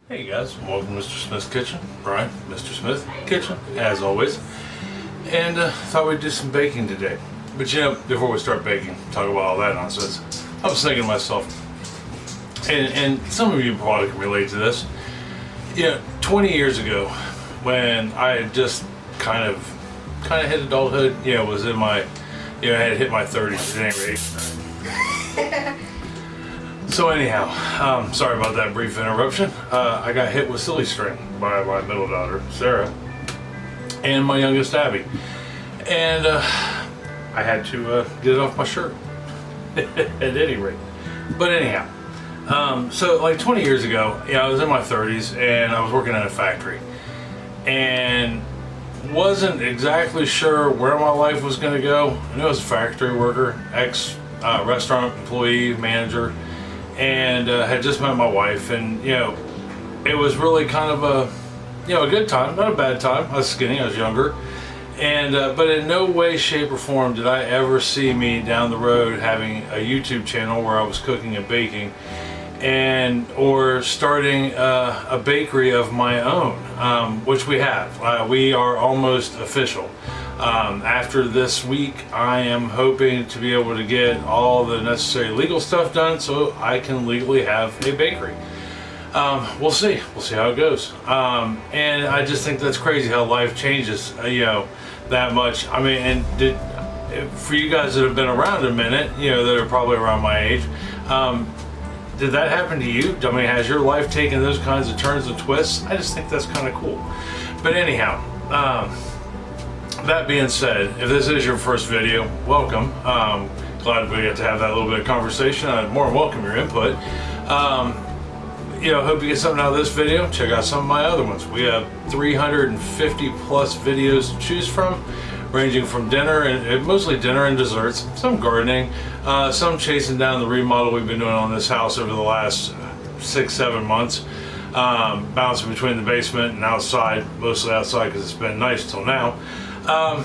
Hey guys, welcome to Mr. Smith's Kitchen. Brian, Mr. Smith Kitchen, as always. And thought we'd do some baking today. But you know, before we start baking, talk about all that nonsense, I was thinking to myself, and some of you probably can relate to this. You know, 20 years ago, when I had just kind of hit adulthood, you know, was in my, I had hit my 30s at any rate. So anyhow, sorry about that brief interruption. I got hit with silly string by my middle daughter, Sarah, and my youngest, Abby. And I had to get it off my shirt, at any rate. But anyhow, so like 20 years ago, I was in my 30s and I was working in a factory. And wasn't exactly sure where my life was going to go. I knew I was a factory worker, ex-restaurant employee, manager. And had just met my wife, and it was really kind of a good time, not a bad time. I was skinny, I was younger, and but in no way, shape, or form did I ever see me down the road having a YouTube channel where I was cooking and baking, or starting a bakery of my own, which we have. We are almost official. After this week, I am hoping to be able to get all the necessary legal stuff done so I can legally have a bakery. We'll see how it goes. And I just think that's crazy how life changes, that much. I mean, and for you guys that have been around a minute, that are probably around my age, did that happen to you? I mean, has your life taken those kinds of turns and twists? I just think that's kind of cool. But anyhow, that being said, if this is your first video, welcome. Glad we get to have that little bit of conversation. I'd more welcome your input. Hope you get something out of this video. Check out some of my other ones. We have 350 plus videos to choose from, ranging from dinner and mostly dinner and desserts, some gardening, some chasing down the remodel we've been doing on this house over the last 6-7 months. Bouncing between the basement and outside, mostly outside because it's been nice till now. And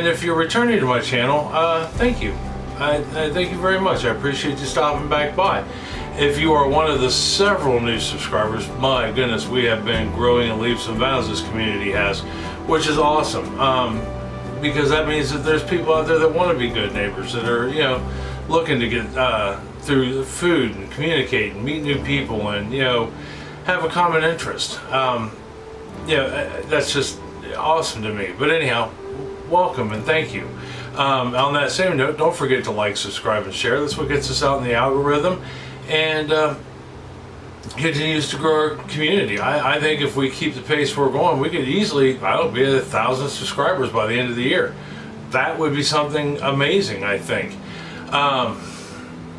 if you're returning to my channel, thank you. I thank you very much. I appreciate you stopping back by. If you are one of the several new subscribers, my goodness, we have been growing in leaps and bounds, this community has, which is awesome. Because that means that there's people out there that want to be good neighbors, that are, looking to get through the food and communicate and meet new people and, have a common interest. That's just awesome to me. But anyhow, welcome and thank you. On that same note, don't forget to like, subscribe, and share. That's what gets us out in the algorithm and continues to grow our community. I think if we keep the pace we're going, we could easily, be at 1,000 subscribers by the end of the year. That would be something amazing, I think.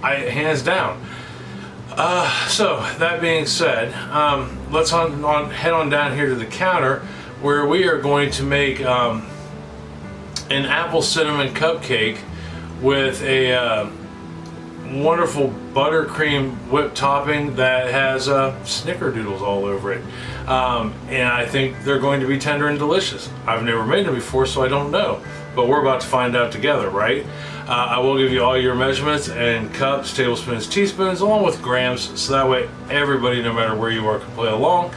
Hands down. So that being said, let's head on down here to the counter where we are going to make an apple cinnamon cupcake with a wonderful buttercream whipped topping that has snickerdoodles all over it. And I think they're going to be tender and delicious. I've never made them before, so I don't know. But we're about to find out together, right? I will give you all your measurements and cups, tablespoons, teaspoons, along with grams, so that way everybody, no matter where you are, can play along.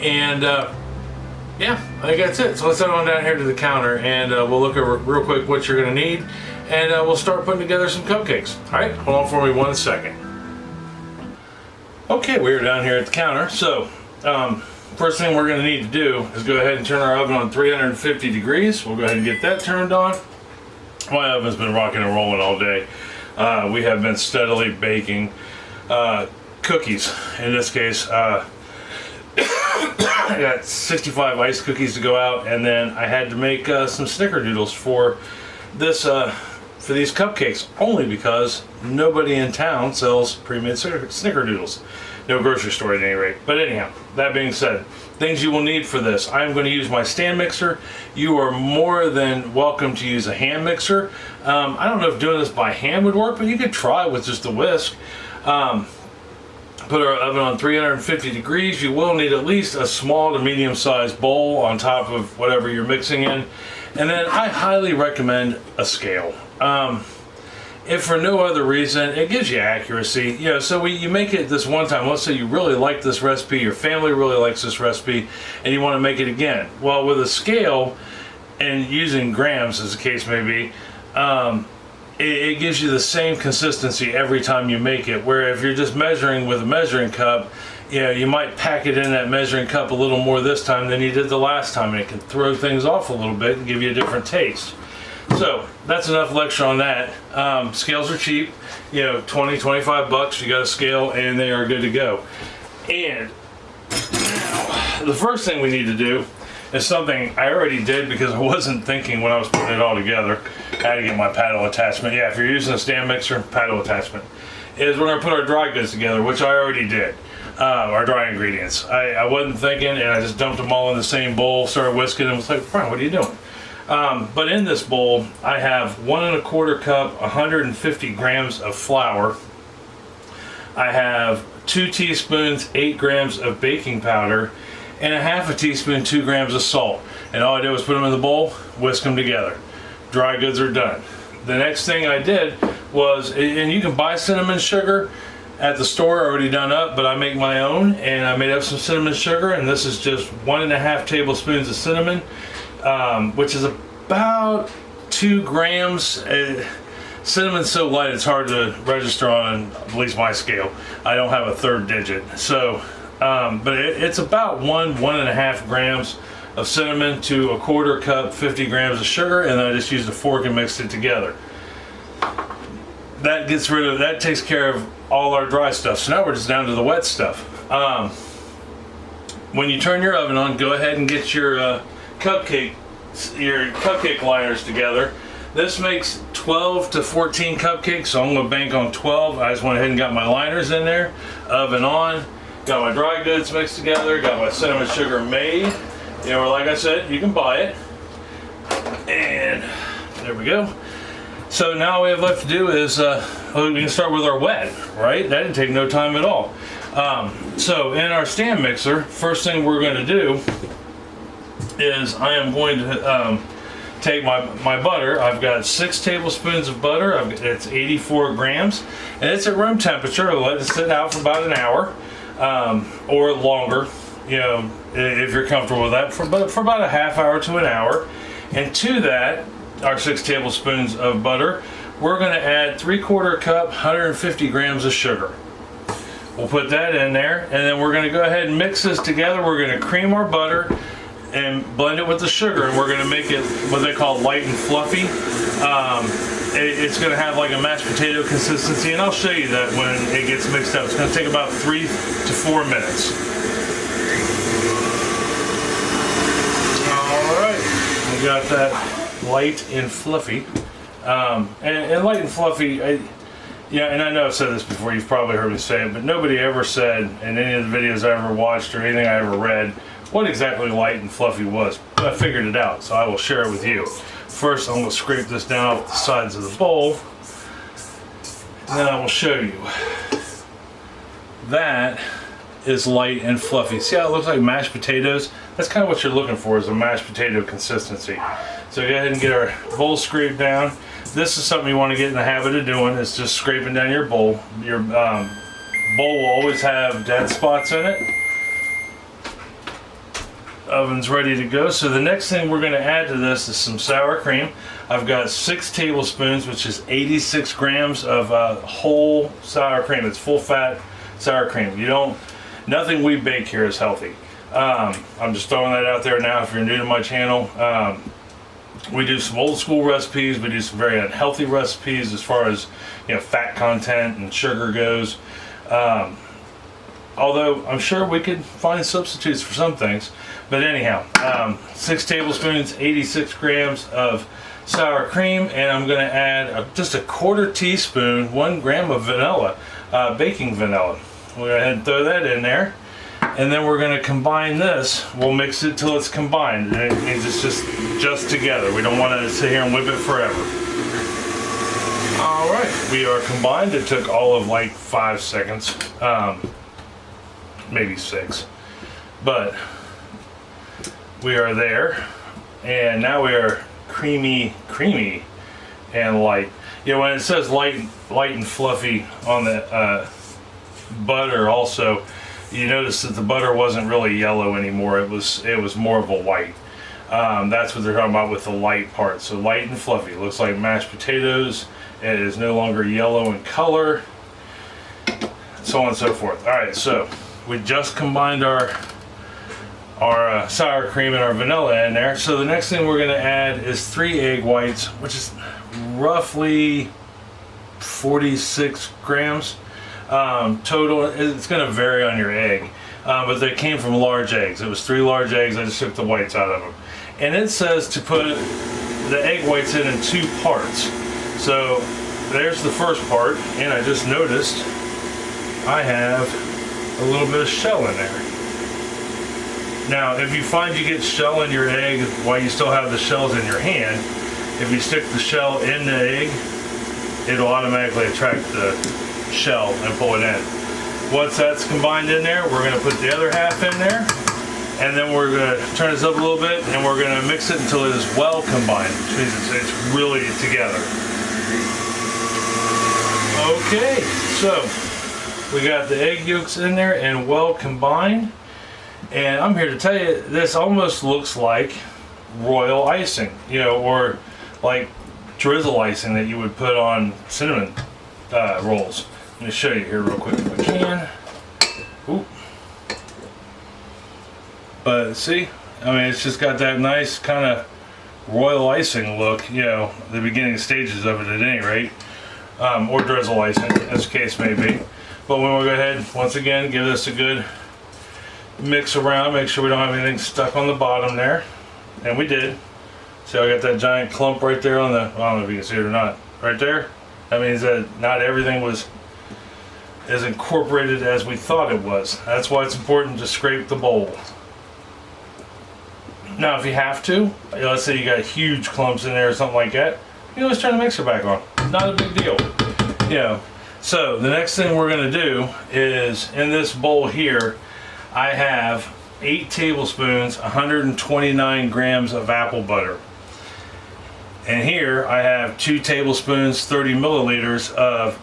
And yeah, I think that's it. So let's head on down here to the counter and we'll look over real quick what you're going to need, and we'll start putting together some cupcakes. All right, hold on for me 1 second. Okay, we're down here at the counter. So first thing we're going to need to do is go ahead and turn our oven on 350 degrees. We'll go ahead and get that turned on. My oven's been rocking and rolling all day. We have been steadily baking cookies. In this case, I got 65 ice cookies to go out, and then I had to make some snickerdoodles for this for these cupcakes, only because nobody in town sells pre-made snickerdoodles. No grocery store at any rate. But anyhow, that being said, things you will need for this. I'm going to use my stand mixer. You are more than welcome to use a hand mixer. I don't know if doing this by hand would work, but you could try with just a whisk. Put our oven on 350 degrees. You will need at least a small to medium sized bowl on top of whatever you're mixing in. And then I highly recommend a scale. if for no other reason, it gives you accuracy. You know, so you make it this one time. Let's say you really like this recipe, your family really likes this recipe, and you want to make it again. Well, with a scale and using grams, as the case may be, it gives you the same consistency every time you make it. Where if you're just measuring with a measuring cup, you know, you might pack it in that measuring cup a little more this time than you did the last time, and it can throw things off a little bit and give you a different taste. So that's enough lecture on that. Scales are cheap, you know, 20, 25 bucks. You got a scale and they are good to go. And now, the first thing we need to do is something I already did because I wasn't thinking when I was putting it all together. I had to get my paddle attachment. Yeah, if you're using a stand mixer, paddle attachment. Is we're gonna put our dry goods together, which I already did. Our dry ingredients. I wasn't thinking, and I just dumped them all in the same bowl, started whisking, and was like, Brian, what are you doing? But in this bowl, I have 1 1/4 cup, 150 grams of flour. I have 2 teaspoons, 8 grams of baking powder, and a half a teaspoon, 2 grams of salt. And all I did was put them in the bowl, whisk them together. Dry goods are done. The next thing I did was, and you can buy cinnamon sugar at the store already done up, but I make my own, and I made up some cinnamon sugar, and this is just 1 1/2 tablespoons of cinnamon. Which is about 2 grams. Cinnamon's so light it's hard to register on at least my scale. I don't have a third digit. So, but it's about 1 1/2 grams of cinnamon to 1/4 cup, 50 grams of sugar, and then I just used a fork and mixed it together. That gets rid of, that takes care of all our dry stuff. So now we're just down to the wet stuff. When you turn your oven on, go ahead and get your cupcake liners together. This makes 12 to 14 cupcakes, so I'm going to bank on 12. I just went ahead and got my liners in there, oven on, got my dry goods mixed together, got my cinnamon sugar made. You know, like I said, you can buy it. And there we go. So now all we have left to do is we can start with our wet, right? That didn't take no time at all. So in our stand mixer, first thing we're going to do is I am going to take my butter. I've got 6 tablespoons of butter. It's 84 grams, and it's at room temperature. I'll let it sit out for about an hour or longer, you know, if you're comfortable with that, for about a half hour to an hour. And to that, our 6 tablespoons of butter, we're going to add 3/4 cup, 150 grams of sugar. We'll put that in there, and then we're going to go ahead and mix this together. We're going to cream our butter and blend it with the sugar, and we're going to make it what they call light and fluffy. It's going to have like a mashed potato consistency, and I'll show you that when it gets mixed up. It's going to take about 3 to 4 minutes. All right, we got that light and fluffy. And light and fluffy, yeah, and I know I've said this before, you've probably heard me say it, but nobody ever said in any of the videos I ever watched or anything I ever read what exactly light and fluffy was. But I figured it out, so I will share it with you. First, I'm going to scrape this down off the sides of the bowl, and then I will show you. That is light and fluffy. See how it looks like mashed potatoes? That's kind of what you're looking for, is a mashed potato consistency. So go ahead and get our bowl scraped down. This is something you want to get in the habit of doing, is just scraping down your bowl. Your bowl will always have dead spots in it. Oven's ready to go. So the next thing we're going to add to this is some sour cream. I've got 6 tablespoons, which is 86 grams of whole sour cream. It's full fat sour cream. Nothing we bake here is healthy. I'm just throwing that out there now if you're new to my channel. We do some old school recipes. We do some very unhealthy recipes as far as, you know, fat content and sugar goes. Although I'm sure we could find substitutes for some things. But anyhow, 6 tablespoons, 86 grams of sour cream, and I'm going to add just a 1/4 teaspoon, 1 gram of vanilla, baking vanilla. We'll go ahead and throw that in there. And then we're going to combine this. We'll mix it till it's combined. It means it's just together. We don't want to sit here and whip it forever. All right, we are combined. It took all of like 5 seconds, maybe 6, but we are there, and now we are creamy and light. Yeah, when it says light and fluffy on the butter, also, you notice that the butter wasn't really yellow anymore. It was more of a white. That's what they're talking about with the light part. So light and fluffy. It looks like mashed potatoes. It is no longer yellow in color. So on and so forth. All right, so we just combined our sour cream and our vanilla in there. So the next thing we're going to add is 3 egg whites, which is roughly 46 grams total. It's going to vary on your egg, but they came from large eggs. It was 3 large eggs. I just took the whites out of them. And it says to put the egg whites in 2 parts. So there's the first part, and I just noticed I have a little bit of shell in there. Now, if you find you get shell in your egg while you still have the shells in your hand, if you stick the shell in the egg, it'll automatically attract the shell and pull it in. Once that's combined in there, we're going to put the other half in there, and then we're going to turn this up a little bit, and we're going to mix it until it is well combined, which means it's really together. Okay, so we got the egg yolks in there and well combined. And I'm here to tell you, this almost looks like royal icing, you know, or like drizzle icing that you would put on cinnamon rolls. Let me show you here real quick if I can. Ooh. But see, I mean, it's just got that nice kind of royal icing look, you know, the beginning stages of it at any rate, or drizzle icing, as the case may be. But when we go ahead, once again, give this a good mix around, make sure we don't have anything stuck on the bottom there. And we did. See, I got that giant clump right there on the, I don't know if you can see it or not, right there. That means that not everything was as incorporated as we thought it was. That's why it's important to scrape the bowl. Now, if you have to, let's say you got huge clumps in there or something like that, you can always turn the mixer back on. Not a big deal. You know. So the next thing we're going to do is, in this bowl here, I have 8 tablespoons, 129 grams of apple butter. And here I have 2 tablespoons, 30 milliliters of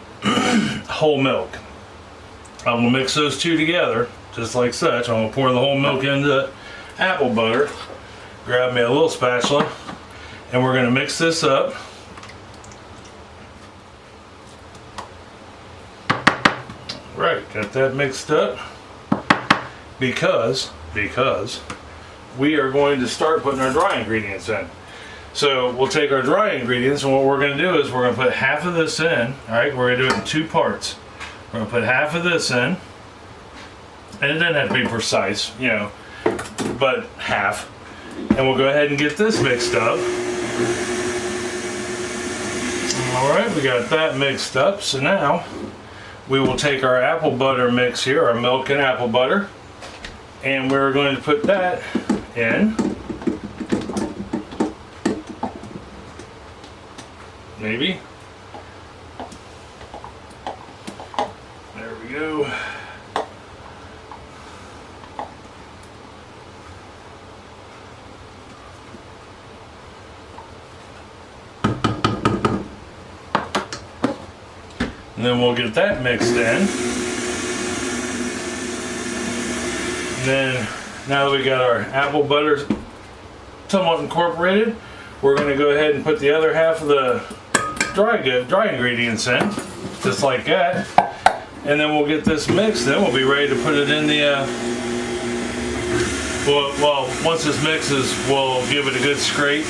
whole milk. I'm going to mix those two together, just like such. I'm going to pour the whole milk into the apple butter. Grab me a little spatula, and we're going to mix this up. Right, got that mixed up because we are going to start putting our dry ingredients in. So we'll take our dry ingredients, and what we're going to do is we're going to put half of this in. All right, we're going to do it in 2 parts. We're going to put half of this in, and it doesn't have to be precise, you know, but half. And we'll go ahead and get this mixed up. All right, we got that mixed up. So now we will take our apple butter mix here, our milk and apple butter, and we're going to put that in. Maybe. There we go. And then we'll get that mixed in. And then, now that we got our apple butter somewhat incorporated, we're going to go ahead and put the other half of the dry ingredients in, just like that. And then we'll get this mixed. Then we'll be ready to put it in the. Well, once this mixes, we'll give it a good scrape,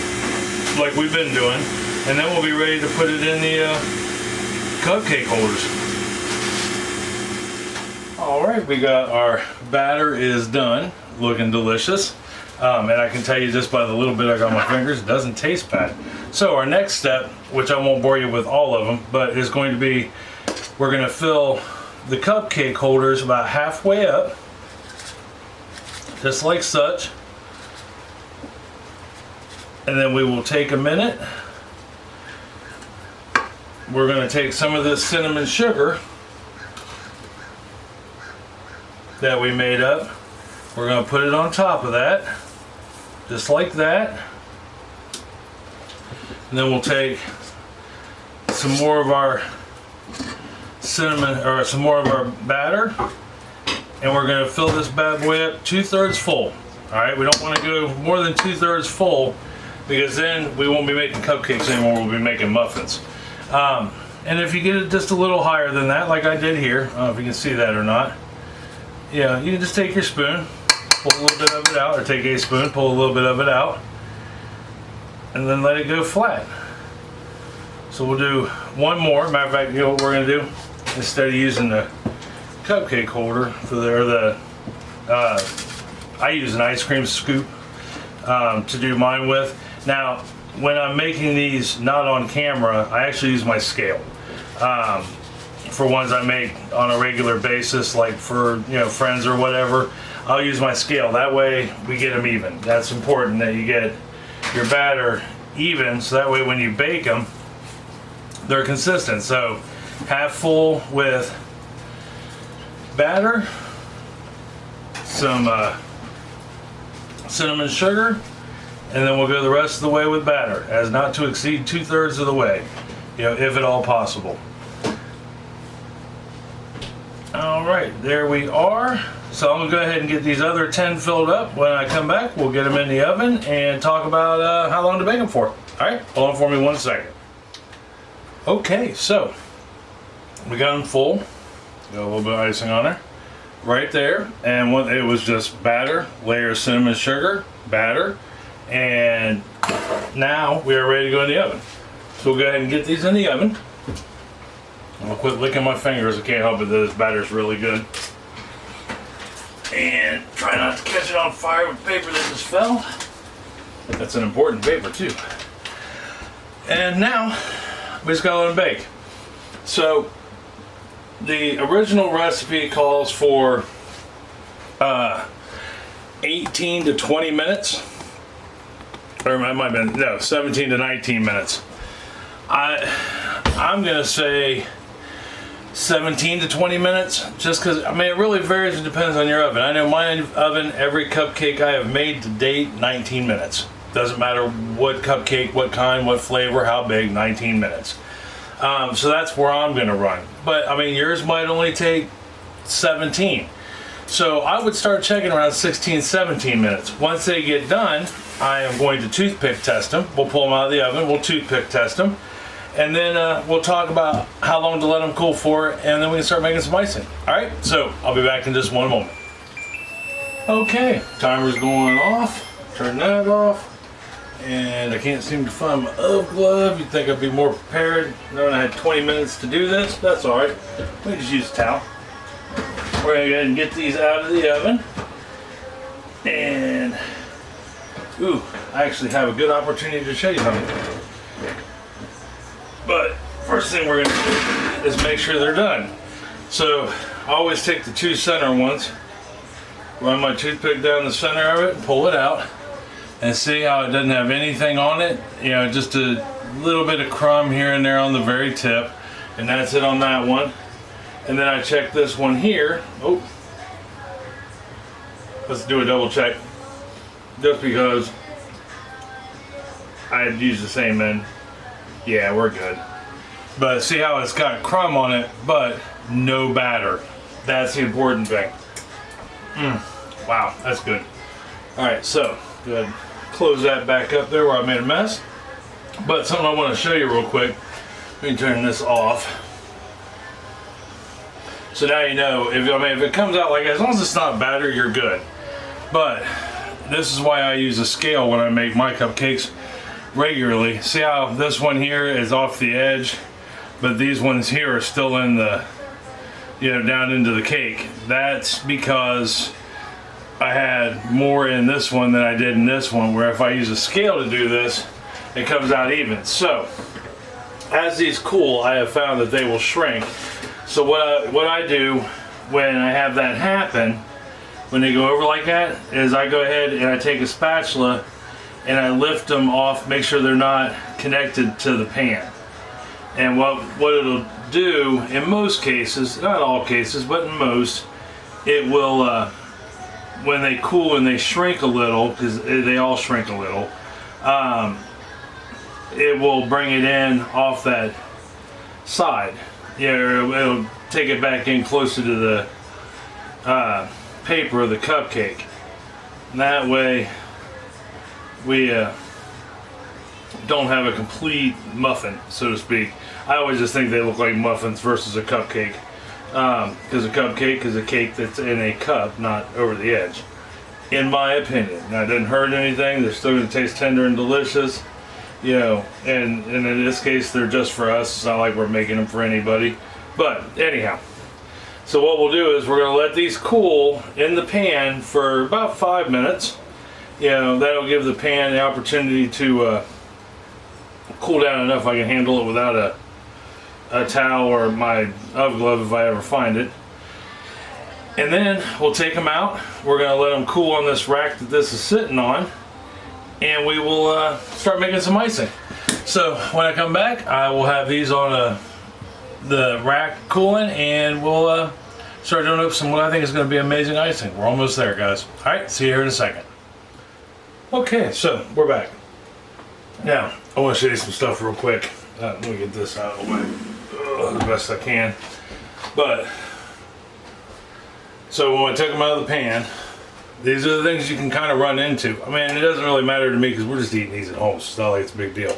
like we've been doing, and then we'll be ready to put it in the cupcake holders. All right, we got our batter is done, looking delicious. And I can tell you just by the little bit I got on my fingers, it doesn't taste bad. So our next step, which I won't bore you with all of them, but is going to be, we're going to fill the cupcake holders about halfway up, just like such. And then we will take a minute. We're going to take some of this cinnamon sugar that we made up. We're going to put it on top of that, just like that. And then we'll take some more of our cinnamon, or some more of our batter, and we're going to fill this bad boy up 2/3 full. All right, we don't want to go more than 2/3 full, because then we won't be making cupcakes anymore. We'll be making muffins. And if you get it just a little higher than that, like I did here, I don't know if you can see that or not. Yeah, you can just take your spoon, pull a little bit of it out, or take a spoon, pull a little bit of it out, and then let it go flat. So we'll do one more. Matter of fact, you know what we're going to do? Instead of using the cupcake holder for I use an ice cream scoop to do mine with. Now, when I'm making these not on camera, I actually use my scale. For ones I make on a regular basis, like for friends or whatever, I'll use my scale. That way we get them even. That's important, that you get your batter even, so that way when you bake them, they're consistent. So half full with batter, some cinnamon sugar, and then we'll go the rest of the way with batter, as not to exceed 2/3 of the way, if at all possible. All right, there we are. So I'm gonna go ahead and get these other 10 filled up. When I come back, we'll get them in the oven and talk about how long to bake them for. All right, hold on for me 1 second. Okay, so we got them full. Got a little bit of icing on there, right there. And it was just batter, layer of cinnamon sugar, batter, and now we are ready to go in the oven. So we'll go ahead and get these in the oven. I'm gonna quit licking my fingers. I can't help it, this batter's really good. And try not to catch it on fire with paper that just fell. That's an important paper too. And now we just gotta let them bake. So the original recipe calls for 18 to 20 minutes. Or it might have been, no, 17 to 19 minutes. I'm gonna say 17 to 20 minutes, just because, I mean, it really varies and depends on your oven. I know my oven, every cupcake I have made to date, 19 minutes. Doesn't matter what cupcake, what kind, what flavor, how big, 19 minutes. So that's where I'm gonna run. But I mean, yours might only take 17. So I would start checking around 16, 17 minutes. Once they get done, I am going to toothpick test them. We'll pull them out of the oven, we'll toothpick test them. And then we'll talk about how long to let them cool for, and then we can start making some icing. All right, so I'll be back in just one moment. Okay, timer's going off. Turn that off. And I can't seem to find my oven glove. You'd think I'd be more prepared knowing I had 20 minutes to do this. That's all right. Let me just use a towel. We're gonna go ahead and get these out of the oven. And, ooh, I actually have a good opportunity to show you something. But first thing we're gonna do is make sure they're done. So I always take the two center ones, run my toothpick down the center of it, and pull it out, and see how it doesn't have anything on it. Just a little bit of crumb here and there on the very tip, and that's it on that one. And then I check this one here. Oh, let's do a double check, just because I had used the same end. Yeah, we're good. But see how it's got crumb on it, but no batter. That's the important thing. Wow, that's good. All right, so go ahead, close that back up there where I made a mess. But something I want to show you real quick. Let me turn this off. So now you know, if it comes out like, as long as it's not batter, you're good. But this is why I use a scale when I make my cupcakes regularly. See how this one here is off the edge, but these ones here are still in the, down into the cake. That's because I had more in this one than I did in this one, where if I use a scale to do this, it comes out even. So as these cool, I have found that they will shrink. So what I do when I have that happen, when they go over like that, is I go ahead and I take a spatula and I lift them off, make sure they're not connected to the pan. And what it'll do, in most cases, not all cases, but in most, it will, when they cool and they shrink a little, because they all shrink a little, it will bring it in off that side. It'll take it back in closer to the paper of the cupcake. And that way we don't have a complete muffin, so to speak. I always just think they look like muffins versus a cupcake, because a cupcake is a cake that's in a cup, not over the edge, in my opinion. Now, it doesn't hurt anything. They're still going to taste tender and delicious, and in this case they're just for us. It's not like we're making them for anybody. But anyhow, so what we'll do is we're going to let these cool in the pan for about 5 minutes. That'll give the pan the opportunity to cool down enough I can handle it without a towel or my oven glove if I ever find it. And then we'll take them out. We're going to let them cool on this rack that this is sitting on, and we will start making some icing. So when I come back, I will have these on the rack cooling, and we'll start doing up some what I think is going to be amazing icing. We're almost there, guys. All right, see you here in a second. Okay, so we're back. Now, I want to show you some stuff real quick. Let me get this out of the way the best I can. But, so when I took them out of the pan, these are the things you can kind of run into. I mean, it doesn't really matter to me because we're just eating these at home, so it's not like it's a big deal.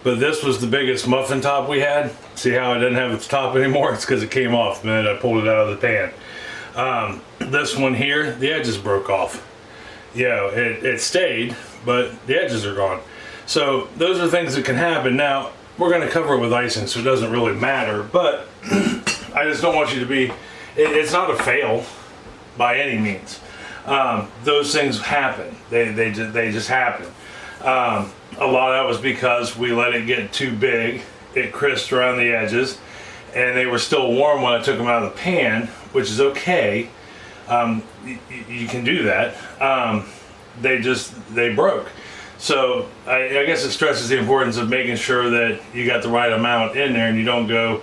But this was the biggest muffin top we had. See how it doesn't have its top anymore? It's because it came off the minute I pulled it out of the pan. This one here, the edges broke off. It stayed, but the edges are gone. So those are things that can happen. Now, we're going to cover it with icing, so it doesn't really matter. But I just don't want you to be... It's not a fail by any means. Those things happen. They just happen. A lot of that was because we let it get too big. It crisped around the edges, and they were still warm when I took them out of the pan, which is okay. You can do that. They broke. So I guess it stresses the importance of making sure that you got the right amount in there and you don't go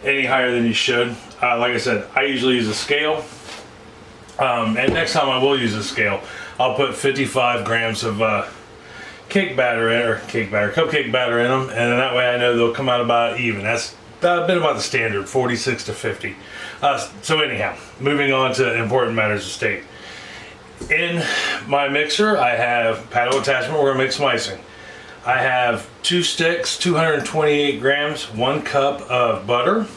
any higher than you should. Like I said, I usually use a scale. And next time I will use a scale. I'll put 55 grams of cupcake batter in them, and then that way I know they'll come out about even. That's been about the standard, 46 to 50. So anyhow, moving on to important matters of state. In my mixer, I have paddle attachment. We're gonna make some icing. I have 2 sticks, 228 grams, 1 cup of butter,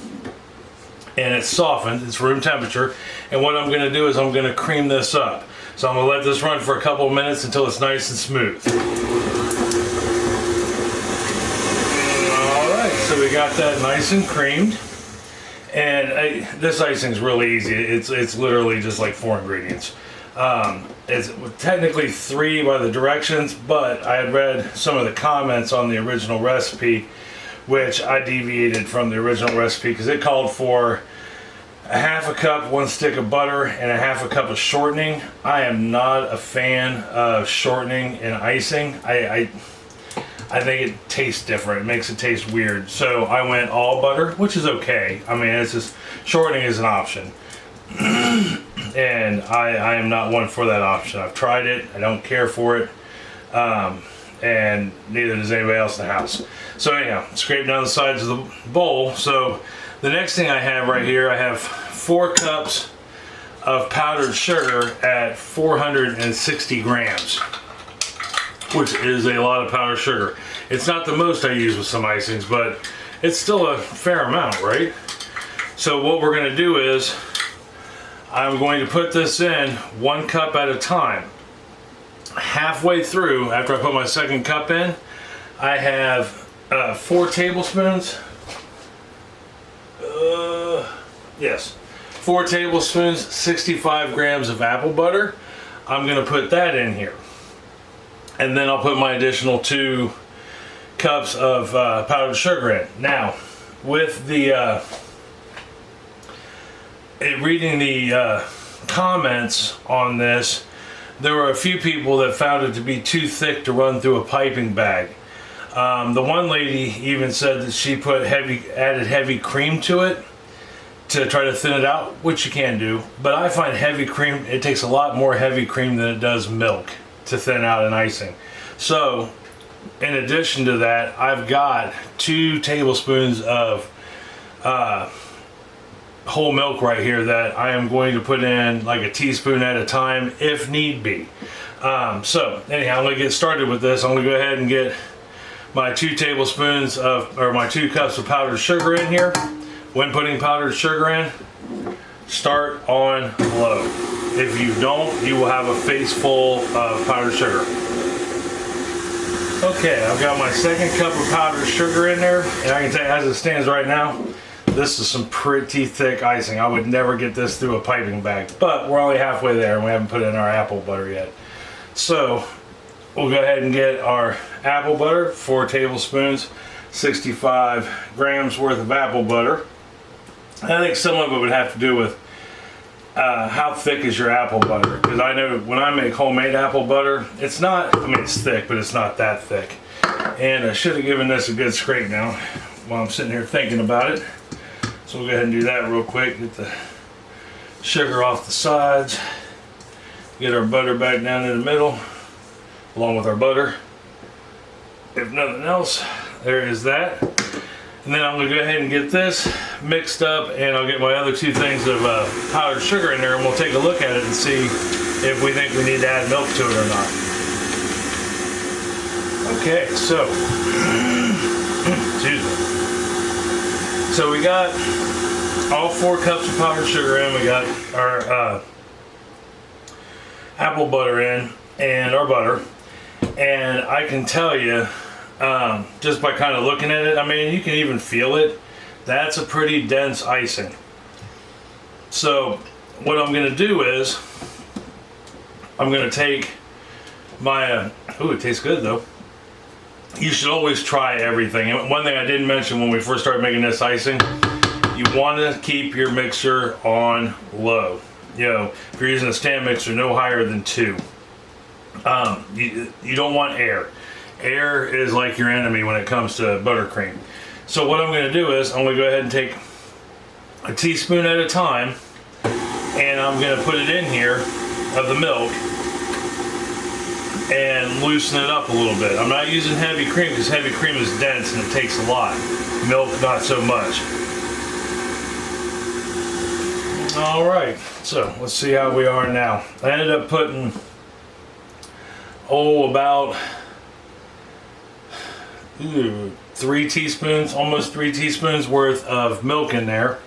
and it's softened. It's room temperature. And what I'm gonna do is I'm gonna cream this up. So I'm gonna let this run for a couple of minutes until it's nice and smooth. All right, so we got that nice and creamed. And this icing's really easy. It's literally just like 4 ingredients. It's technically 3 by the directions, but I had read some of the comments on the original recipe, which I deviated from the original recipe because it called for a half a cup, 1 stick of butter, and a half a cup of shortening. I am not a fan of shortening in icing. I think it tastes different. It makes it taste weird. So I went all butter, which is okay. I mean, it's just shortening is an option. And I am not one for that option. I've tried it. I don't care for it. And neither does anybody else in the house. So anyhow, scrape down the sides of the bowl. So the next thing I have right here, I have 4 cups of powdered sugar at 460 grams, which is a lot of powdered sugar. It's not the most I use with some icings, but it's still a fair amount, right? So what we're gonna do is I'm going to put this in 1 cup at a time. Halfway through, after I put my 2nd cup in, I have 4 tablespoons. Yes, 4 tablespoons, 65 grams of apple butter. I'm gonna put that in here. And then I'll put my additional 2 cups of powdered sugar in. Now, with the reading the comments on this, there were a few people that found it to be too thick to run through a piping bag. The one lady even said that she added heavy cream to it to try to thin it out, which you can do. But I find heavy cream, it takes a lot more heavy cream than it does milk to thin out an icing. So, in addition to that, I've got 2 tablespoons of whole milk right here that I am going to put in like a teaspoon at a time if need be. So anyhow, I'm going to get started with this. I'm going to go ahead and get my 2 tablespoons of, or my 2 cups of powdered sugar in here. When putting powdered sugar in, start on low. If you don't, you will have a face full of powdered sugar. Okay, I've got my 2nd cup of powdered sugar in there, and I can tell you as it stands right now, this is some pretty thick icing. I would never get this through a piping bag, but we're only halfway there and we haven't put in our apple butter yet. So we'll go ahead and get our apple butter, 4 tablespoons, 65 grams worth of apple butter. I think some of it would have to do with how thick is your apple butter, because I know when I make homemade apple butter, it's not, I mean it's thick, but it's not that thick. And I should have given this a good scrape now while I'm sitting here thinking about it. So we'll go ahead and do that real quick. Get the sugar off the sides. Get our butter back down in the middle, along with our butter. If nothing else, there is that. And then I'm going to go ahead and get this mixed up, and I'll get my other 2 things of powdered sugar in there, and we'll take a look at it and see if we think we need to add milk to it or not. Okay, so, excuse me. So we got all 4 cups of powdered sugar in, we got our apple butter in, and our butter. And I can tell you, just by kind of looking at it, I mean, you can even feel it. That's a pretty dense icing. So what I'm going to do is, I'm going to take my, ooh, it tastes good though. You should always try everything. And one thing I didn't mention when we first started making this icing, you want to keep your mixer on low. You know, if you're using a stand mixer, no higher than 2. You don't want air. Air is like your enemy when it comes to buttercream. So what I'm going to do is, I'm going to go ahead and take a teaspoon at a time, and I'm going to put it in here of the milk and loosen it up a little bit. I'm not using heavy cream because heavy cream is dense and it takes a lot. Milk, not so much. Alright, so let's see how we are now. I ended up putting, about 3 teaspoons, almost 3 teaspoons worth of milk in there.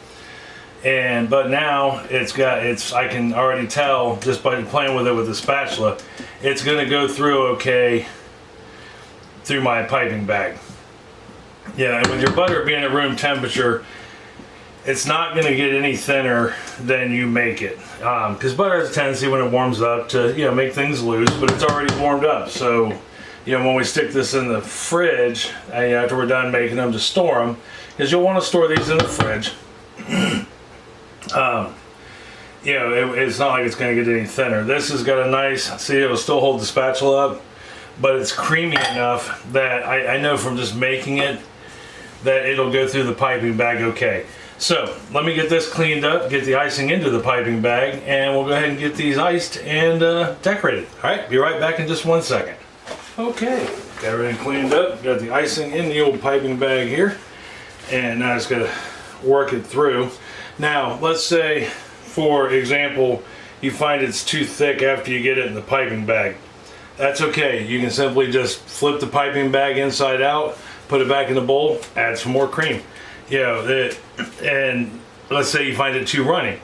But now I can already tell just by playing with it with the spatula, it's going to go through okay through my piping bag. Yeah, and with your butter being at room temperature, it's not going to get any thinner than you make it. Because butter has a tendency when it warms up to, you know, make things loose, but it's already warmed up. So, you know, when we stick this in the fridge, after we're done making them, to store them, because you'll want to store these in the fridge. You know, it's not like it's going to get any thinner. This has got a nice, see, it'll still hold the spatula up, but it's creamy enough that I know from just making it that it'll go through the piping bag okay. So let me get this cleaned up, get the icing into the piping bag, and we'll go ahead and get these iced and decorated. All right, be right back in just 1 second. Okay, got everything cleaned up, got the icing in the old piping bag here, and now it's going to work it through. Now, let's say, for example, you find it's too thick after you get it in the piping bag. That's okay. You can simply just flip the piping bag inside out, put it back in the bowl, add some more cream. You know, and let's say you find it too runny.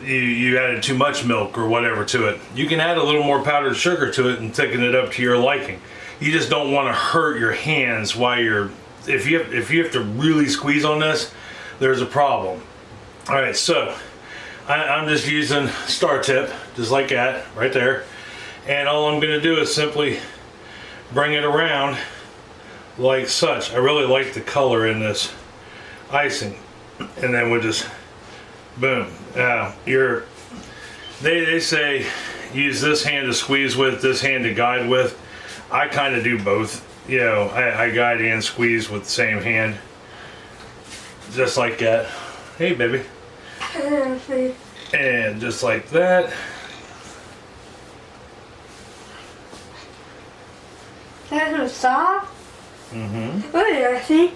You added too much milk or whatever to it. You can add a little more powdered sugar to it and thicken it up to your liking. You just don't want to hurt your hands while you're, if you have to really squeeze on this, there's a problem. All right, so I'm just using star tip, just like that, right there. And all I'm going to do is simply bring it around like such. I really like the color in this icing. And then we'll just, boom. Now, they say use this hand to squeeze with, this hand to guide with. I kind of do both. You know, I guide and squeeze with the same hand. Just like that. Hey, baby. And just like that. That's soft? Mm-hmm. What did I see?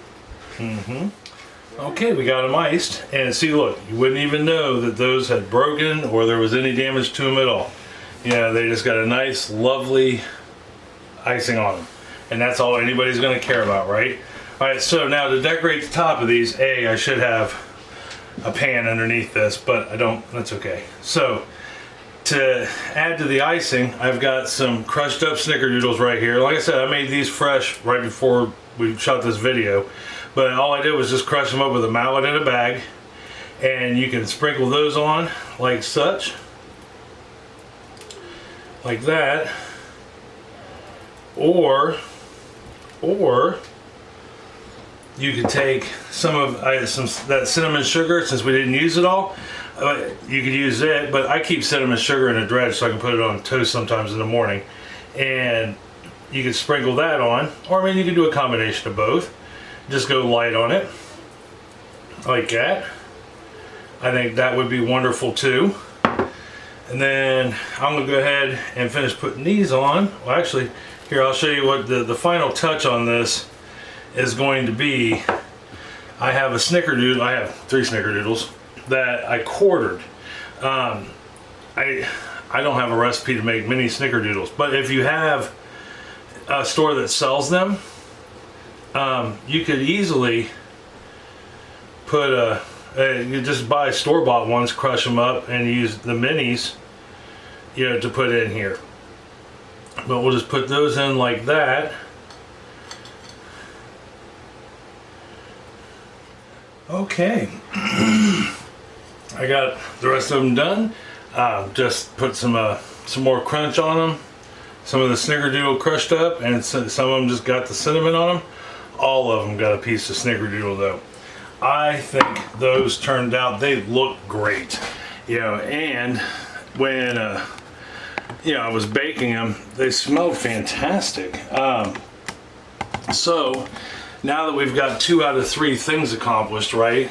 Mm-hmm. Okay, we got them iced, and see, look, you wouldn't even know that those had broken or there was any damage to them at all. You know, they just got a nice, lovely icing on them, and that's all anybody's going to care about, right? All right, so now to decorate the top of these, I should have a pan underneath this, but I don't. That's okay. So to add to the icing, I've got some crushed up snickerdoodles right here. Like I said, I made these fresh right before we shot this video, but all I did was just crush them up with a mallet in a bag, and you can sprinkle those on like such, like that, or you could take some of that cinnamon sugar, since we didn't use it all. You could use it, but I keep cinnamon sugar in a dredge so I can put it on toast sometimes in the morning. And you could sprinkle that on, or I mean, you could do a combination of both. Just go light on it, like that. I think that would be wonderful too. And then I'm gonna go ahead and finish putting these on. Well, actually, here, I'll show you what the final touch on this is going to be. I have a snickerdoodle, I have 3 snickerdoodles that I quartered. I don't have a recipe to make mini snickerdoodles, but if you have a store that sells them, you could easily put you just buy store-bought ones, crush them up, and use the minis, you know, to put in here. But we'll just put those in like that. Okay. I got the rest of them done. Just put some more crunch on them. Some of the snickerdoodle crushed up, and some of them just got the cinnamon on them. All of them got a piece of snickerdoodle though. I think those turned out, they look great. You know, and when you know, I was baking them, they smelled fantastic. So now that we've got 2 out of 3 things accomplished, right?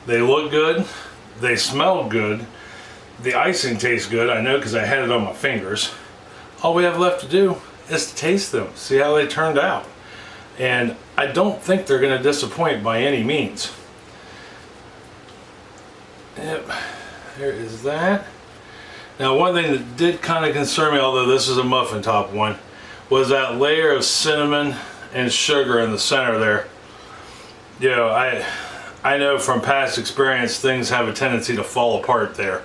They look good, they smell good, the icing tastes good, I know because I had it on my fingers. All we have left to do is to taste them, see how they turned out. And I don't think they're going to disappoint by any means. Yep, there is that. Now, one thing that did kind of concern me, although this is a muffin top one, was that layer of cinnamon and sugar in the center there. You know, I know from past experience things have a tendency to fall apart there.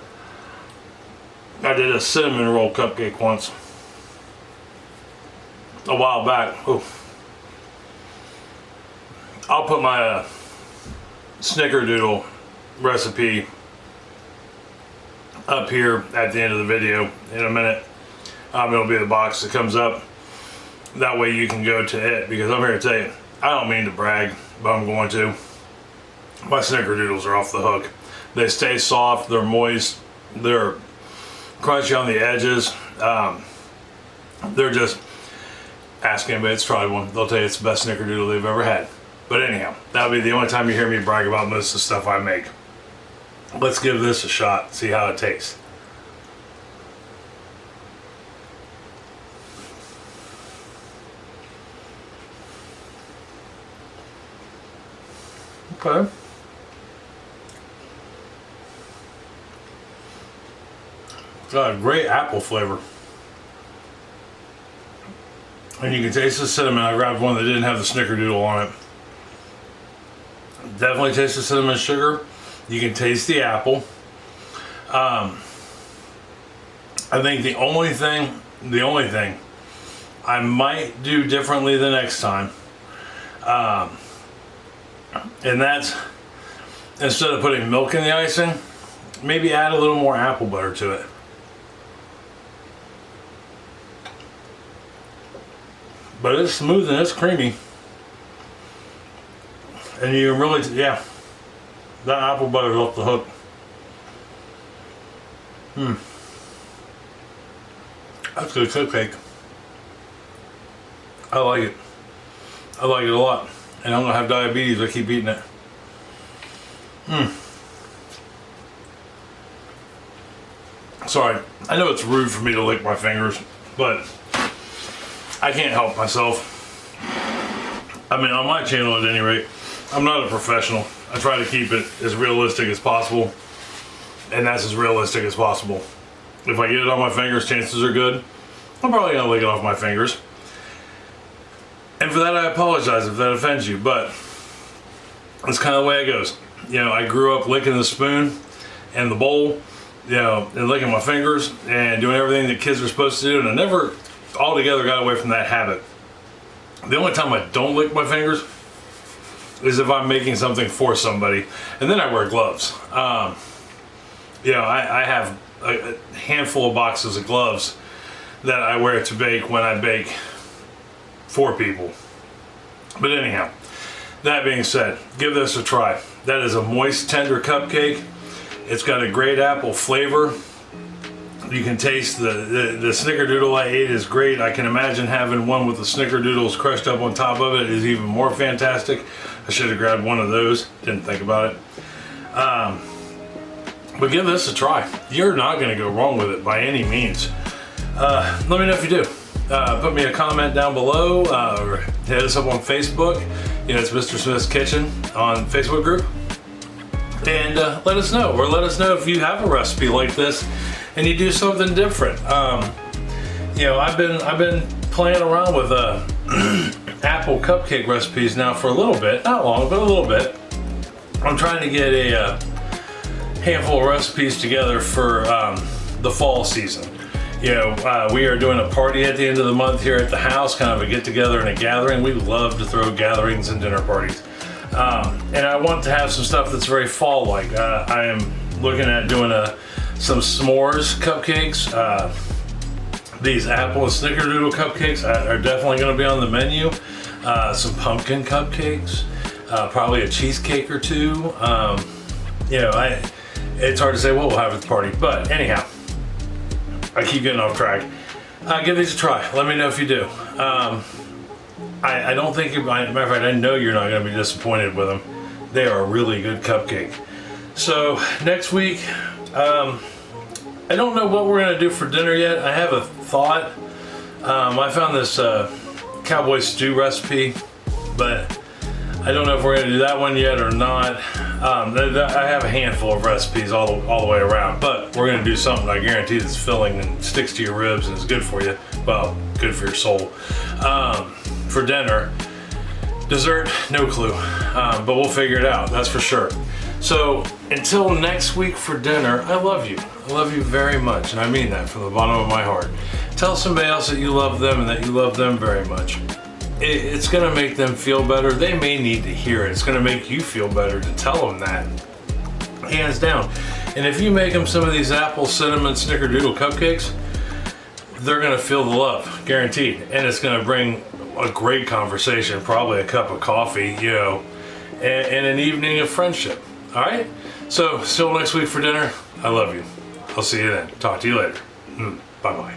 I did a cinnamon roll cupcake once a while back. Ooh. I'll put my snickerdoodle recipe up here at the end of the video in a minute. It'll be the box that comes up. That way you can go to it, because I'm here to tell you, I don't mean to brag, but I'm going to. My snickerdoodles are off the hook. They stay soft, they're moist, they're crunchy on the edges. They're just, ask anybody that's tried one, they'll tell you it's the best snickerdoodle they've ever had. But anyhow, that'll be the only time you hear me brag about most of the stuff I make. Let's give this a shot, see how it tastes. Okay. It's got a great apple flavor. And you can taste the cinnamon. I grabbed one that didn't have the snickerdoodle on it. Definitely taste the cinnamon sugar. You can taste the apple. I think the only thing I might do differently the next time, and that's, instead of putting milk in the icing, maybe add a little more apple butter to it. But it's smooth and it's creamy. And you can really, yeah, that apple butter's off the hook. That's good cupcake. I like it. I like it a lot. And I'm gonna have diabetes, I keep eating it. Sorry, I know it's rude for me to lick my fingers, but I can't help myself. I mean, on my channel at any rate, I'm not a professional. I try to keep it as realistic as possible, and that's as realistic as possible. If I get it on my fingers, chances are good I'm probably gonna lick it off my fingers. And for that, I apologize if that offends you, but that's kind of the way it goes. You know, I grew up licking the spoon and the bowl, you know, and licking my fingers and doing everything that kids are supposed to do, and I never altogether got away from that habit. The only time I don't lick my fingers is if I'm making something for somebody, and then I wear gloves. You know, I have a handful of boxes of gloves that I wear to bake when I bake for people. But anyhow, that being said, give this a try. That is a moist, tender cupcake. It's got a great apple flavor. You can taste the snickerdoodle I ate is great. I can imagine having one with the snickerdoodles crushed up on top of it is even more fantastic. I should have grabbed one of those. Didn't think about it. But give this a try. You're not going to go wrong with it by any means. Let me know if you do. Put me a comment down below, or hit us up on Facebook. You know, it's Mr. Smith's Kitchen on Facebook group. And let us know, or let us know if you have a recipe like this and you do something different. You know, I've been playing around with apple cupcake recipes now for a little bit, not long, but a little bit. I'm trying to get a handful of recipes together for the fall season. You know, we are doing a party at the end of the month here at the house, kind of a get together and a gathering. We love to throw gatherings and dinner parties. And I want to have some stuff that's very fall-like. I am looking at doing some s'mores cupcakes. These apple and snickerdoodle cupcakes are definitely going to be on the menu. Some pumpkin cupcakes, probably a cheesecake or two. You know, it's hard to say what we'll have at the party, but anyhow, I keep getting off track. Give these a try. Let me know if you do. I don't think, matter of fact, I know you're not going to be disappointed with them. They are a really good cupcake. So next week, I don't know what we're going to do for dinner yet. I have a thought. I found this cowboy stew recipe, but I don't know if we're going to do that one yet or not. I have a handful of recipes all the way around, but we're going to do something I guarantee that's filling and sticks to your ribs and is good for you. Well, good for your soul. For dinner, dessert, no clue, but we'll figure it out, that's for sure. So until next week for dinner, I love you. I love you very much, and I mean that from the bottom of my heart. Tell somebody else that you love them and that you love them very much. It's gonna make them feel better. They may need to hear it. It's gonna make you feel better to tell them that, hands down. And if you make them some of these apple cinnamon snickerdoodle cupcakes, they're gonna feel the love, guaranteed. And it's gonna bring a great conversation, probably a cup of coffee, you know, and an evening of friendship. All right? So, till next week for dinner, I love you. I'll see you then. Talk to you later. Bye-bye.